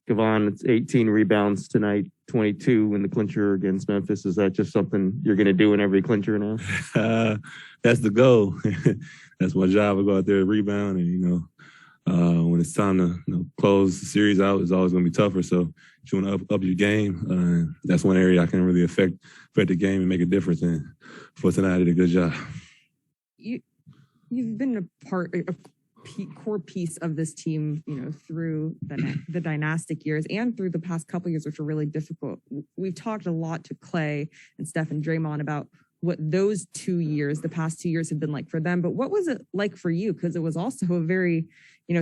Kevon, it's 18 rebounds tonight, 22 in the clincher against Memphis. Is that just something you're going to do in every clincher now? That's the goal. That's my job. I go out there and rebound, and when it's time to close the series out, it's always going to be tougher. So if you want to up your game, that's one area I can really affect the game and make a difference. And for tonight, I did a good job. You've been a core piece of this team, through the dynastic years and through the past couple of years, which were really difficult. We've talked a lot to Clay and Steph and Draymond about what those 2 years, the past 2 years, have been like for them. But what was it like for you? Because it was also a very,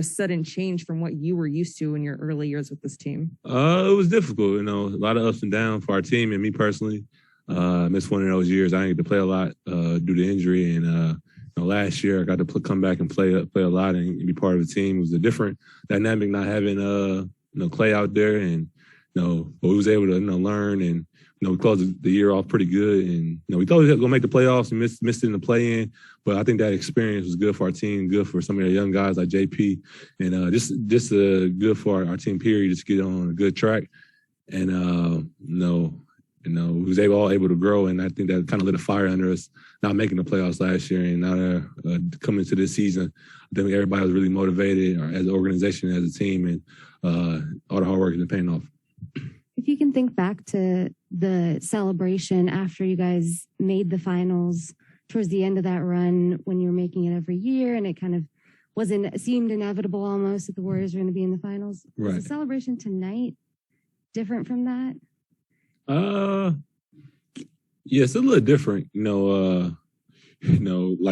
sudden change from what you were used to in your early years with this team. It was difficult, a lot of ups and downs for our team and me personally. I missed one of those years. I didn't get to play a lot due to injury, and last year I got to come back and play a lot and be part of the team. It was a different dynamic not having Clay out there, and but we was able to learn, and we closed the year off pretty good, and we thought we were gonna make the playoffs and missed it in the play-in, but I think that experience was good for our team, good for some of the young guys like JP, and just good for our team period, just get on a good track, and we was able to grow, and I think that kind of lit a fire under us not making the playoffs last year, and now coming into this season, I think everybody was really motivated as an organization, as a team, and all the hard work has been paying off. If you can think back to the celebration after you guys made the finals towards the end of that run when you were making it every year, and it kind of seemed inevitable almost that the Warriors were going to be in the finals. Right. Was the celebration tonight different from that? Yeah, it's a little different. Like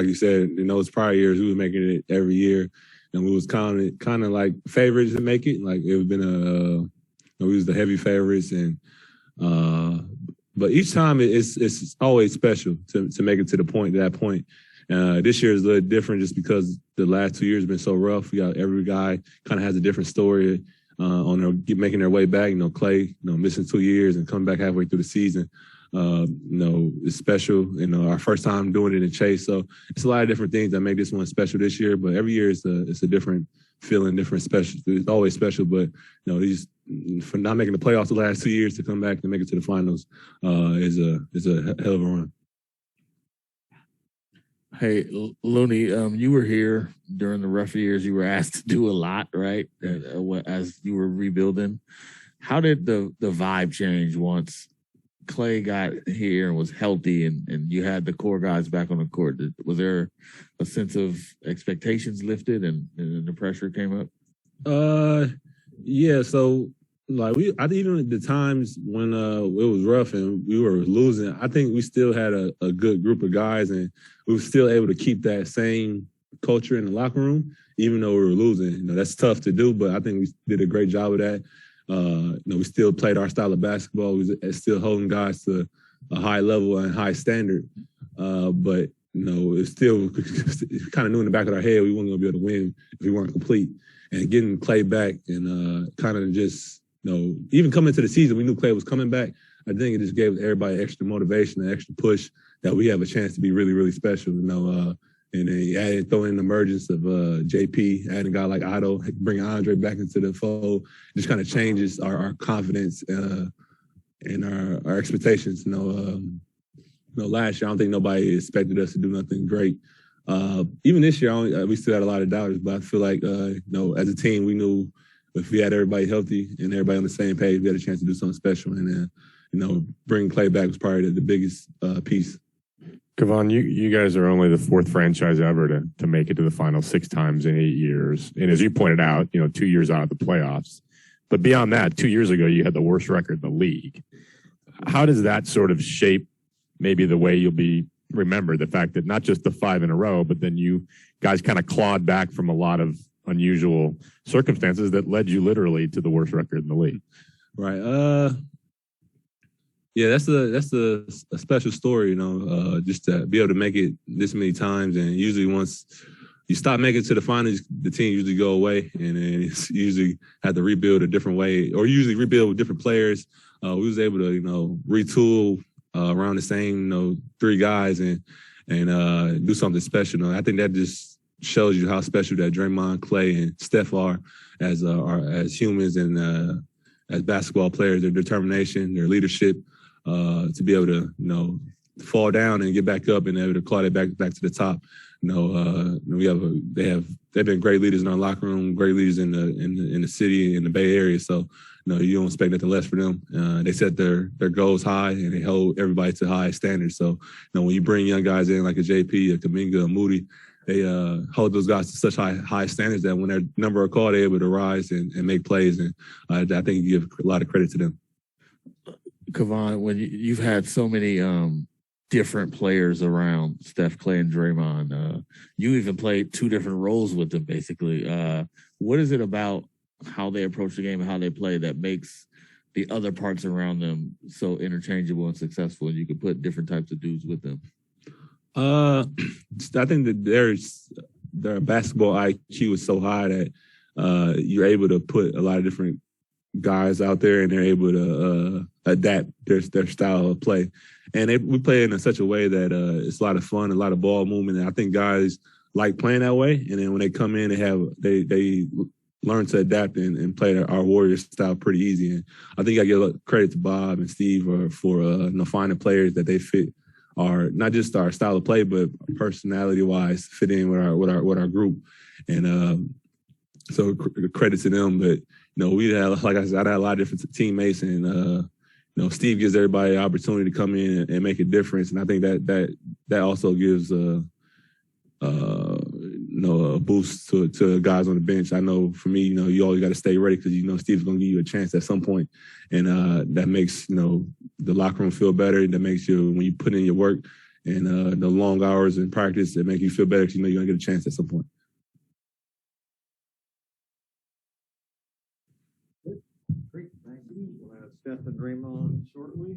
you said, those prior years we were making it every year, and we was kind of like favorites to make it. Like it was been we was the heavy favorites, and but each time it's always special to make it to that point. This year is a little different just because the last 2 years have been so rough. We got every guy kind of has a different story on making their way back. Clay, missing 2 years and coming back halfway through the season. It's special. Our first time doing it in Chase, so it's a lot of different things that make this one special this year. But every year it's a different feeling, different special. It's always special, but these for not making the playoffs the last 2 years to come back and make it to the finals is a hell of a run. Hey, Looney, you were here during the rough years. You were asked to do a lot, right, as you were rebuilding. How did the vibe change once Clay got here and was healthy and you had the core guys back on the court? Was there a sense of expectations lifted and the pressure came up? Yeah, so I even at the times when it was rough and we were losing, I think we still had a good group of guys, and we were still able to keep that same culture in the locker room, even though we were losing. That's tough to do, but I think we did a great job of that. We still played our style of basketball. We was still holding guys to a high level and high standard. But it's still kind of knew in the back of our head we weren't going to be able to win if we weren't complete. And getting Clay back and kind of just, even coming into the season, we knew Clay was coming back. I think it just gave everybody extra motivation and extra push that we have a chance to be really, really special. And then throw in the emergence of JP, adding a guy like Otto, bringing Andre back into the fold, just kind of changes our confidence and our expectations. Last year, I don't think nobody expected us to do nothing great. Even this year, we still had a lot of doubters, but I feel like, as a team, we knew if we had everybody healthy and everybody on the same page, we had a chance to do something special. And, bringing Clay back was probably the biggest piece. Kevon, you guys are only the fourth franchise ever to make it to the final 6 times in 8 years. And as you pointed out, 2 years out of the playoffs. But beyond that, 2 years ago, you had the worst record in the league. How does that sort of shape maybe the way you'll be remembered? The fact that not just the 5 in a row, but then you guys kind of clawed back from a lot of unusual circumstances that led you literally to the worst record in the league. Right. Yeah, that's a special story, just to be able to make it this many times. And usually once you stop making it to the finals, the team usually go away, and then it's usually have to rebuild a different way, or usually rebuild with different players. We was able to, retool around the same, 3 guys and do something special. I think that just shows you how special that Draymond, Clay, and Steph are as humans, and as basketball players, their determination, their leadership, to be able to, fall down and get back up and able to claw it back to the top. They've been great leaders in our locker room, great leaders in the city, in the Bay Area. So, you don't expect nothing less for them. They set their goals high and they hold everybody to high standards. So, when you bring young guys in like a JP, a Kaminga, a Moody, they hold those guys to such high standards that when their number are called, they're able to rise and make plays. And I think you give a lot of credit to them. Kevon, when you've had so many different players around Steph, Clay, and Draymond, you even played two different roles with them, basically. What is it about how they approach the game and how they play that makes the other parts around them so interchangeable and successful, and you can put different types of dudes with them? I think that their basketball IQ is so high that you're able to put a lot of different guys out there, and they're able to adapt their style of play. And we play in such a way that it's a lot of fun, a lot of ball movement. And I think guys like playing that way. And then when they come in, they learn to adapt and play our Warrior style pretty easy. And I think I give credit to Bob and Steve for finding players that they fit our, not just our style of play, but personality wise fit in with our group. And so credit to them. But we had, like I said, I had a lot of different teammates, and Steve gives everybody an opportunity to come in and make a difference. And I think that also gives a boost to guys on the bench. I know for me, you always got to stay ready because Steve's going to give you a chance at some point, and that makes the locker room feel better. That makes you, when you put in your work and the long hours in practice, it makes you feel better because you're going to get a chance at some point. Great, thank you. We'll have Steph and Draymond shortly.